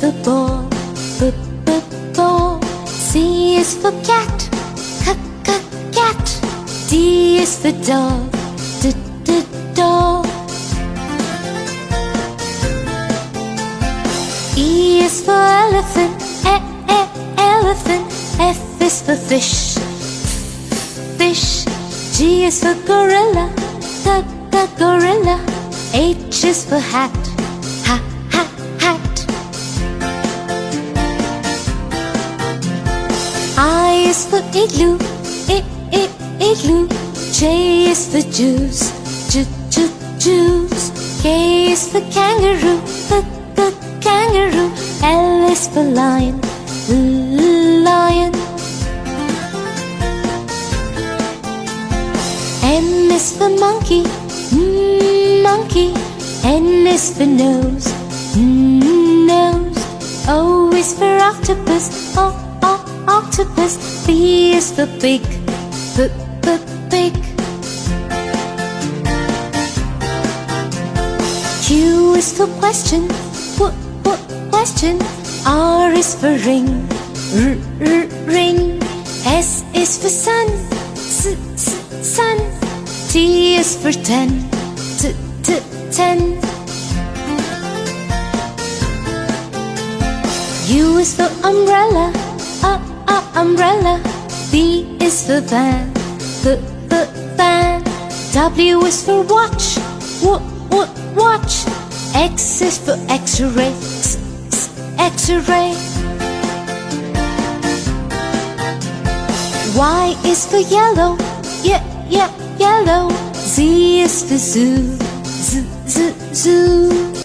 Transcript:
for ball, ball. C is for cat, cat. D is for dog, dog. E is for elephant, elephant. F is for fish, fish. G is for gorilla, gorilla. H is for hat, hat. I is for igloo, igloo. J is for juice, juice. K is for kangaroo, kangaroo. L is for lion, lion. M is for monkey, monkey. N is for nose, nose. O is for octopus, octopus. P is for pig, pig. Q is for question, question. R is for ring, ring. S is for sun, sun. T is for ten, ten. U is for umbrella, umbrella. V is for van, van. W is for watch, watch. X is for X-ray, X-ray. Y is for yellow, yellow. Z is for zoo, zoo.